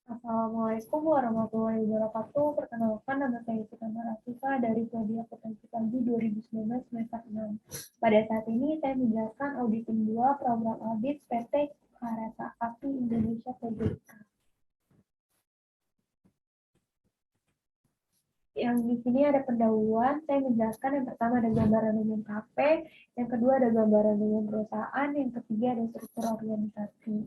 Assalamualaikum warahmatullahi wabarakatuh. Perkenalkan, nama saya Siti Marasika dari Prodi Akuntansi Pagi 2019 semester 6. Pada saat ini saya menjelaskan auditing 2 program audit PT Kereta Api Indonesia PJK. Yang di sini ada pendahuluan, saya menjelaskan yang pertama ada gambaran umum KP, yang kedua ada gambaran umum perusahaan, yang ketiga ada struktur organisasi.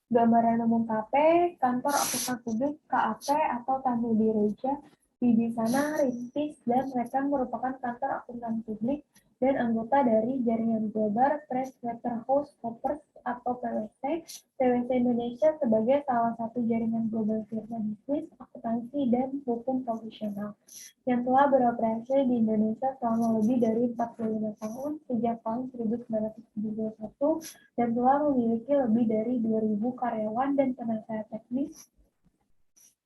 Gambaran umum KP, kantor akuntan publik KAP atau Tamu Direja. Di sana Rintis dan Rekan merupakan kantor akuntan publik dan anggota dari jaringan Global Press Waterhouse Coopers atau PwC. PwC Indonesia sebagai salah satu jaringan global firma bisnis, akuntansi, dan hukum profesional yang telah beroperasi di Indonesia selama lebih dari 45 tahun sejak tahun 1971 dan telah memiliki lebih dari 2.000 karyawan dan penasehat teknis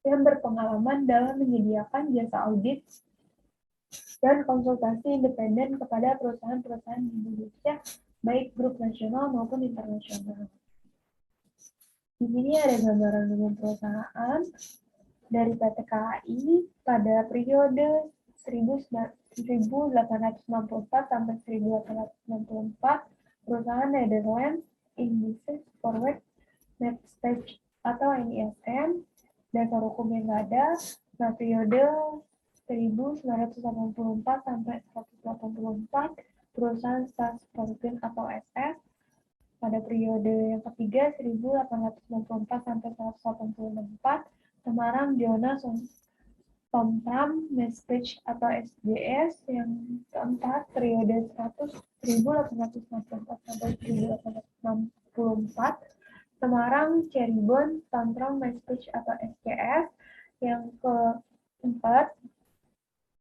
yang berpengalaman dalam menyediakan jasa audit dan konsultasi independen kepada perusahaan-perusahaan di Indonesia, baik grup nasional maupun internasional. Di sini ada gambaran umum perusahaan dari PT KAI pada periode 1864 sampai 1864, perusahaan Netherlands Indices Forward Netstage atau NISM, dasar hukumnya nggak ada. Nah, periode 1984 sampai 184, perusahaan Staatsfontein atau SS. Pada periode yang ketiga 1864 sampai 184, Semarang Jonas Somtram Message atau SJS. Yang keempat periode 1864 sampai 1864, Semarang Cirebon Somtram Message atau SCS. Yang keempat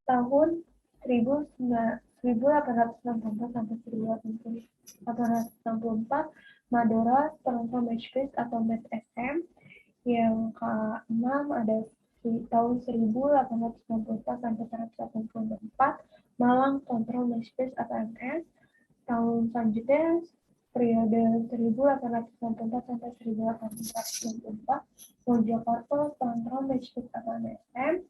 tahun 1864 sampai 1864, Madura Somtram Message atau MSM. Yang keenam ada tahun 1864 sampai 1884, Malang Control Message atau MS. Tahun selanjutnya periode 1864 sampai 1884, Mojokerto Control Message atau MSM.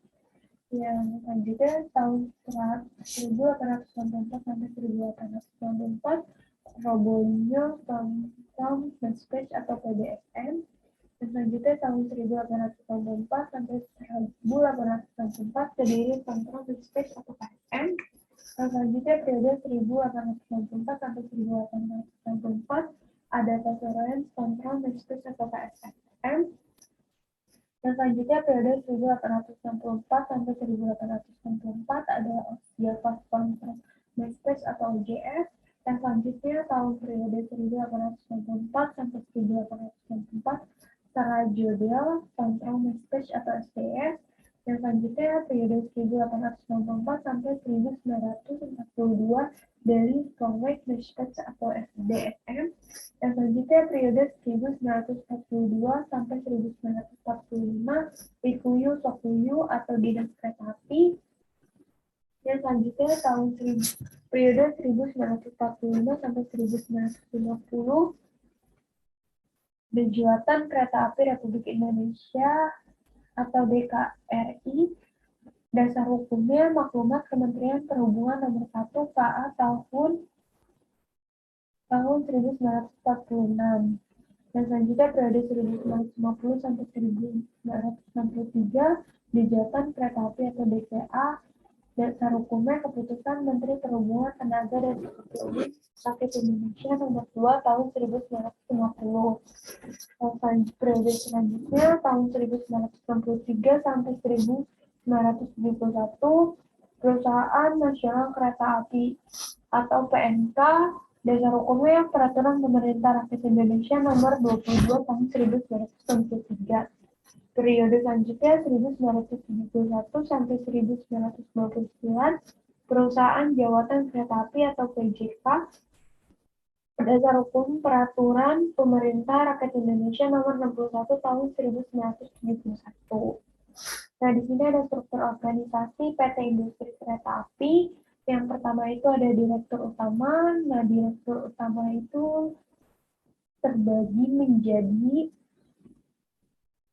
Yang selanjutnya tahun 1864 sampai 1894, Probolinggo Control Message atau PDSM. Dan selanjutnya tahun 1894 sampai 1894, Kediri Control Message atau KSM. Dan selanjutnya periode 1894 sampai 1894, ada Surveillance Control Message atau KSM. Dan selanjutnya periode 1864 sampai 1864, ada Java Control Message atau OJS. Dan selanjutnya tahun periode 1894 sampai 1894, Sarajodel Control Message atau SDS. Yang selanjutnya periode 1894 sampai 1942, Delhi Conway Message atau DSM. Yang selanjutnya periode 1942 sampai 1945, Ikuyu Sokuyu atau Dinas Kereta Api. Yang selanjutnya periode 1945 sampai 1950, Dejuatan Kereta Api Republik Indonesia atau DKRI. Dasar hukumnya maklumat Kementerian Perhubungan nomor 1 KA tahun 1946. Dan selanjutnya periode 1950 sampai 1963, Dejuatan Kereta Api atau DKA. Dasar hukumnya keputusan Menteri Perhubungan Tenaga dan Rakyat Indonesia nomor 2 tahun 1950. Periode selanjutnya tahun 1963 sampai 1971, Perusahaan Nasional Kereta Api atau PNK. Dasar hukumnya Peraturan Pemerintah Rakyat Indonesia nomor 22 tahun 1993. Periode selanjutnya 1971 sampai 1929, Perusahaan Jawatan Kereta Api atau PJK. Dasar hukum Peraturan Pemerintah Rakyat Indonesia nomor 61 tahun 1971. Nah, di sini ada struktur organisasi PT Industri Kereta Api. Yang pertama itu ada direktur utama. Nah, direktur utama itu terbagi menjadi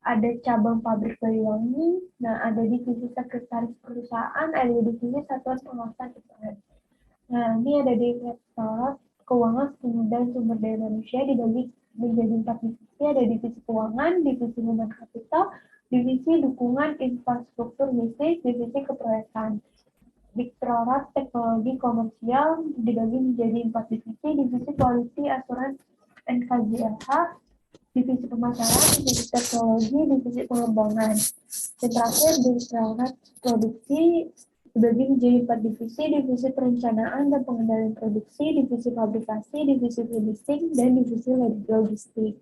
ada cabang pabrik Banyuwangi, nah ada divisi sekretaris perusahaan, ada divisi satuan pengawasan keuangan. Nah, ini ada Direktorat Keuangan dan Sumber Daya Manusia dibagi menjadi 4 divisi, ada divisi keuangan, divisi human capital, divisi dukungan infrastruktur bisnis, divisi keproyekan. Direktorat Teknologi Komersial dibagi menjadi 4 divisi, divisi Quality Assurance NKJLH, divisi pemasaran, divisi teknologi, divisi pengembangan. Dan terakhir, Direktorat Produksi dibagi menjadi 4 divisi, divisi perencanaan dan pengendalian produksi, divisi fabrikasi, divisi finishing, dan divisi logistik.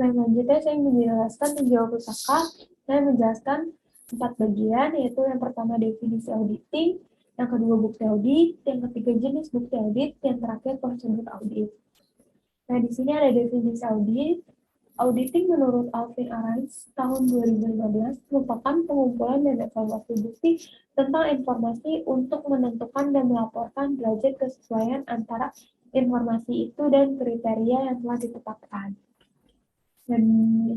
Nah, selanjutnya saya menjelaskan penjual pusaka. Saya menjelaskan 4 bagian, yaitu yang pertama definisi auditing, yang kedua bukti audit, yang ketiga jenis bukti audit, yang terakhir prosedur audit. Nah, di sini ada definisi audit. Auditing menurut Alvin Arantz tahun 2015 merupakan pengumpulan dan evaluasi bukti tentang informasi untuk menentukan dan melaporkan derajat kesesuaian antara informasi itu dan kriteria yang telah ditetapkan. Dan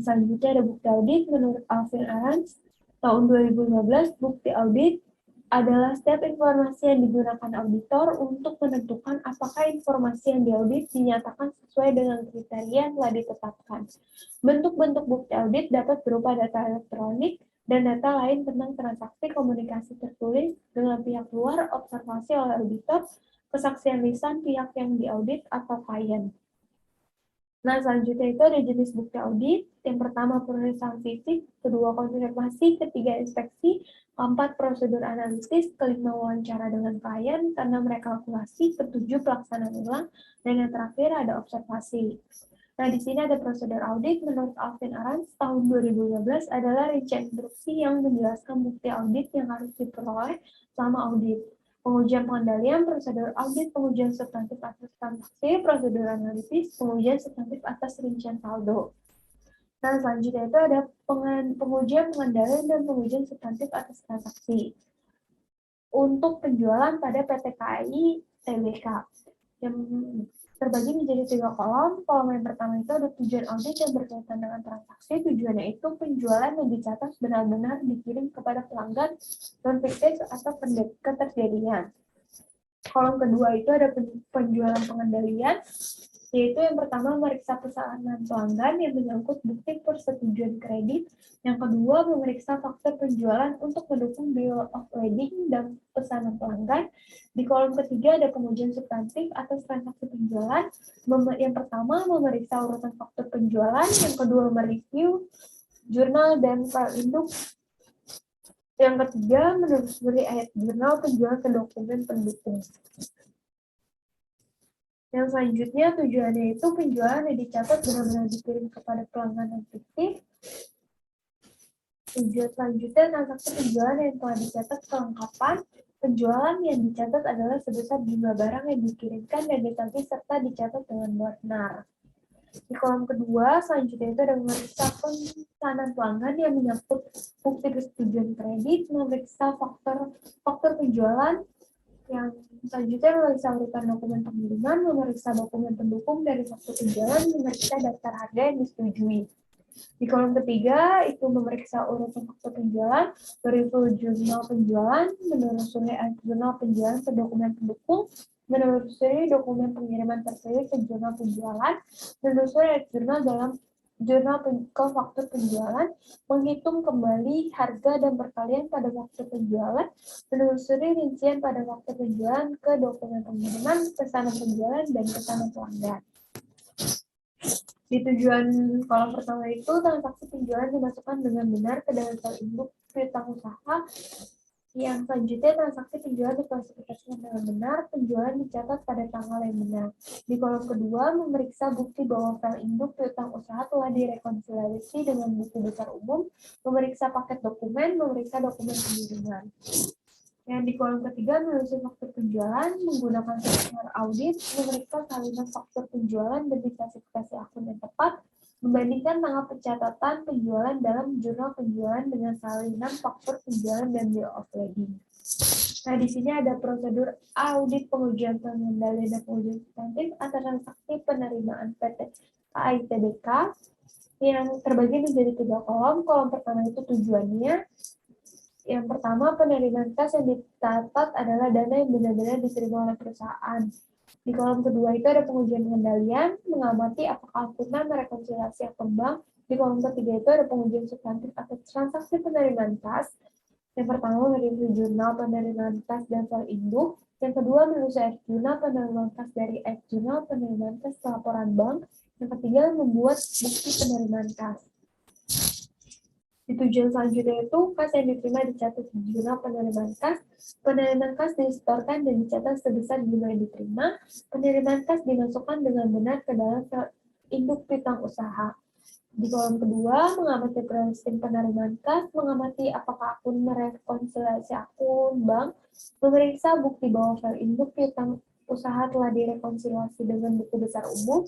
selanjutnya ada bukti audit menurut Alvin Arantz tahun 2015. Bukti audit adalah setiap informasi yang digunakan auditor untuk menentukan apakah informasi yang diaudit dinyatakan sesuai dengan kriteria yang telah ditetapkan. Bentuk-bentuk bukti audit dapat berupa data elektronik dan data lain tentang transaksi komunikasi tertulis dengan pihak luar, observasi oleh auditor, kesaksian lisan pihak yang diaudit atau klien. Nah, selanjutnya itu ada jenis bukti audit. Yang pertama pemeriksaan fisik, kedua konfirmasi, ketiga inspeksi, keempat prosedur analisis, kelima wawancara dengan klien, keenam rekalkulasi, ketujuh pelaksanaan ulang, dan yang terakhir ada observasi. Nah, di sini ada prosedur audit menurut Alvin Arantz tahun 2015 adalah rincian instruksi yang menjelaskan bukti audit yang harus diperoleh selama audit. Pengujian pengendalian, prosedur audit, pengujian substantif atas transaksi, prosedur analisis, pengujian substantif atas rincian saldo. Nah, selanjutnya itu ada pengujian pengendalian dan pengujian substantif atas transaksi. Untuk penjualan pada PT KAI Tbk, yang terbagi menjadi 3 kolom. Kolom yang pertama itu ada tujuan audit yang berkaitan dengan transaksi. Tujuannya itu penjualan yang dicatat benar-benar dikirim kepada pelanggan, non-fiktif atau ketersediaan. Kolom kedua itu ada penjualan pengendalian, yaitu yang pertama memeriksa pesanan pelanggan yang menyangkut bukti persetujuan kredit. Yang kedua memeriksa faktor penjualan untuk mendukung bill of lading dan pesanan pelanggan. Di kolom ketiga ada pengujian substantif atas transaksi penjualan. Yang pertama memeriksa urutan faktor penjualan, yang kedua mereview jurnal dan file induk. Yang ketiga menelusuri ayat jurnal penjualan ke dokumen pendukung. Yang selanjutnya tujuannya itu penjualan yang dicatat benar-benar dikirim kepada pelanggan yang fiktif. Tujuan selanjutnya transaksi penjualan yang telah dicatat kelengkapan. Penjualan yang dicatat adalah sebesar jumlah barang yang dikirimkan dan ditagih serta dicatat dengan benar. Di kolom kedua, selanjutnya itu ada memeriksa pesanan pelanggan yang menyangkut bukti persetujuan kredit, memeriksa faktor penjualan. Yang selanjutnya memeriksa urutan dokumen pengiriman, memeriksa dokumen pendukung dari faktur penjualan, memeriksa daftar harga yang disetujui. Di kolom ketiga itu memeriksa urutan faktur penjualan, mereview jurnal penjualan, menelusuri jurnal penjualan ke dokumen pendukung, menelusuri dokumen pengiriman tertulis ke jurnal penjualan, menelusuri jurnal dalam jurnal ke faktur penjualan, menghitung kembali harga dan perkalian pada faktur penjualan, menelusuri rincian pada faktur penjualan ke dokumen pengiriman, pesanan penjualan, dan pesanan pelanggan. Di tujuan kolom pertama itu transaksi penjualan dimasukkan dengan benar ke dalam file induk piutang usaha. Yang selanjutnya transaksi penjualan diklasifikasikan dengan benar, penjualan dicatat pada tanggal yang benar. Di kolom kedua memeriksa bukti bahwa file induk piutang usaha telah direkonsiliasi dengan buku besar umum, memeriksa paket dokumen, memeriksa dokumen pengiriman. Yang di kolom ketiga menelusuri faktur penjualan menggunakan software audit, memeriksa salinan faktur penjualan dan klasifikasi akun yang tepat, membandingkan tanggal pencatatan penjualan dalam jurnal penjualan dengan salinan faktur penjualan dan bill of lading. Nah, di sini ada prosedur audit pengujian pengendalian dan pengujian substantif atas transaksi penerimaan PT KAI Tbk. yang terbagi menjadi 3 kolom. Kolom pertama itu tujuannya. Yang pertama, penerimaan kas yang dicatat adalah dana yang benar-benar diterima oleh perusahaan. Di kolom kedua itu ada pengujian pengendalian, mengamati apakah akuntan merekonsiliasi akun bank. Di kolom ketiga itu ada pengujian substantif atas transaksi penerimaan kas. Yang pertama, mereview jurnal penerimaan kas dan file induk. Yang kedua, menyelesaikan jurnal penerimaan kas dari jurnal penerimaan kas laporan bank. Yang ketiga, membuat bukti penerimaan kas. Di tujuan selanjutnya itu, kas yang diterima dicatat di jurnal penerimaan kas. Penerimaan kas disetorkan dan dicatat sebesar jumlah yang diterima. Penerimaan kas dimasukkan dengan benar ke dalam induk piutang usaha. Di kolom kedua, mengamati proses penerimaan kas, mengamati apakah akun merekonsiliasi akun bank, memeriksa bukti bahwa file induk piutang usaha telah direkonsiliasi dengan buku besar umum.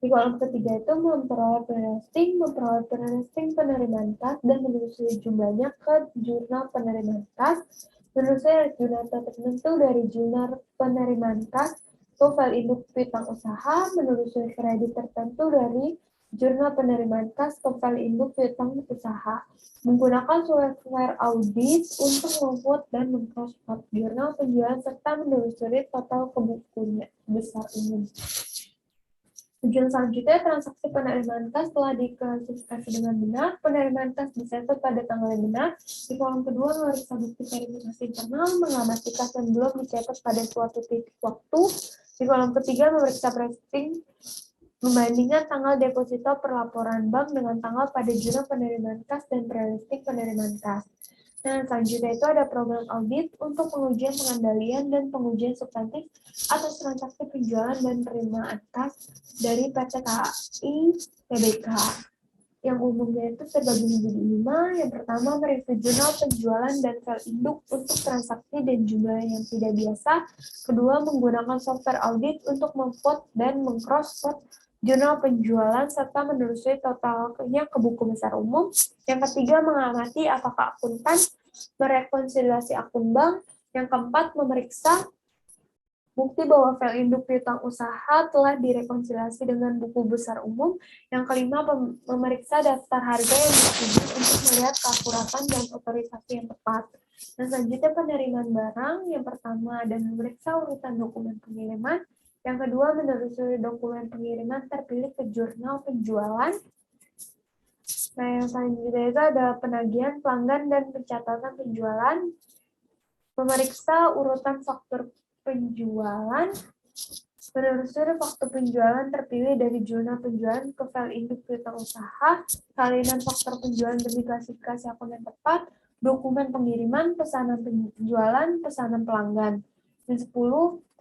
Di kolom ketiga itu memperoleh pre-listing penerimaan kas dan menelusuri jumlahnya ke jurnal penerimaan kas, menelusuri jurnal tertentu dari jurnal penerimaan kas ke file induk piutang usaha, menelusuri kredit tertentu dari jurnal penerimaan kas ke file induk piutang usaha, menggunakan software audit untuk membuat dan mengcross-check jurnal penjualan serta menelusuri total kebukuan besar umum. Tujuan selanjutnya, transaksi penerimaan kas telah diklasifikasi dengan benar. Penerimaan kas dicatat pada tanggal yang benar. Di kolom kedua, memeriksa bukti verifikasi internal, mengamati kas yang belum dicatat pada suatu titik waktu. Di kolom ketiga, memeriksa pricing, membandingkan tanggal deposito perlaporan bank dengan tanggal pada jurnal penerimaan kas dan pre-listing penerimaan kas. Nah, selanjutnya itu ada program audit untuk pengujian pengendalian dan pengujian substantif atas transaksi penjualan dan penerimaan kas dari PT KAI Tbk. Yang umumnya itu terbagi menjadi 5. Yang pertama, mereview jurnal penjualan dan file induk untuk transaksi dan jumlah yang tidak biasa. Kedua, menggunakan software audit untuk memvote dan mengcross-check jurnal penjualan serta menelusuri totalnya ke buku besar umum. Yang ketiga, mengamati apakah akuntan merekonsiliasi akun bank. Yang keempat, memeriksa bukti bahwa file induk piutang usaha telah direkonsiliasi dengan buku besar umum. Yang kelima, memeriksa daftar harga yang disetujui untuk melihat keakuratan dan otorisasi yang tepat. Dan selanjutnya penerimaan barang. Yang pertama, dan memeriksa urutan dokumen pengiriman. Yang kedua, menelusuri dokumen pengiriman terpilih ke jurnal penjualan. Nah, yang selanjutnya itu ada penagihan pelanggan dan pencatatan penjualan. Memeriksa urutan faktur penjualan, menelusuri faktur penjualan terpilih dari jurnal penjualan ke file induk piutang usaha, salinan faktur penjualan demi klasifikasi akun yang tepat, dokumen pengiriman, pesanan penjualan, pesanan pelanggan. Dan 10,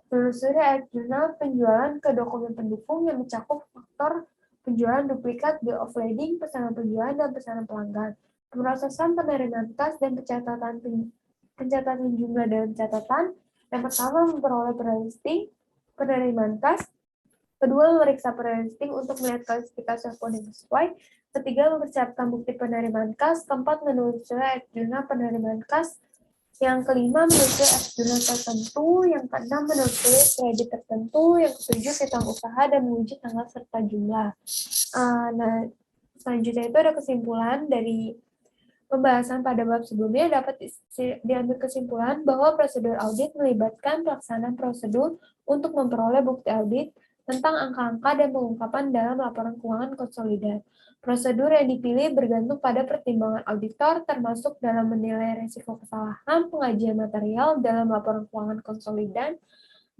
menelusuri jurnal penjualan ke dokumen pendukung yang mencakup faktor penjualan duplikat, bill of lading, pesanan penjualan, dan pesanan pelanggan. Pemrosesan penerimaan kas dan pencatatan jumlah dan catatan. Yang pertama, memperoleh pre-listing penerimaan kas. Kedua, memeriksa pre-listing untuk melihat klasifikasi akun yang sesuai. Ketiga, mempersiapkan bukti penerimaan kas. Keempat, menelusuri jurnal penerimaan kas. Yang kelima, menelusuri jurnal tertentu. Yang keenam, menelusuri kredit tertentu. Yang ketujuh, piutang usaha dan menguji tanggal serta jumlah. Nah, selanjutnya itu ada kesimpulan dari pembahasan pada bab sebelumnya. Dapat diambil kesimpulan bahwa prosedur audit melibatkan pelaksanaan prosedur untuk memperoleh bukti audit tentang angka-angka dan pengungkapan dalam laporan keuangan konsolidat. Prosedur yang dipilih bergantung pada pertimbangan auditor, termasuk dalam menilai risiko kesalahan, pengajian material dalam laporan keuangan konsolidat.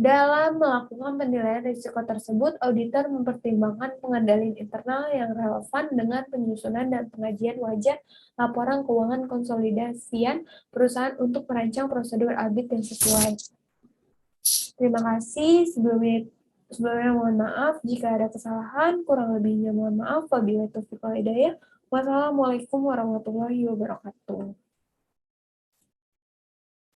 Dalam melakukan penilaian risiko tersebut, auditor mempertimbangkan pengendalian internal yang relevan dengan penyusunan dan pengajian wajah laporan keuangan konsolidasian perusahaan untuk merancang prosedur audit yang sesuai. Terima kasih. Sebelumnya mohon maaf jika ada kesalahan, kurang lebihnya mohon maaf. Wabillahi taufiq wal hidayah. Wassalamualaikum warahmatullahi wabarakatuh.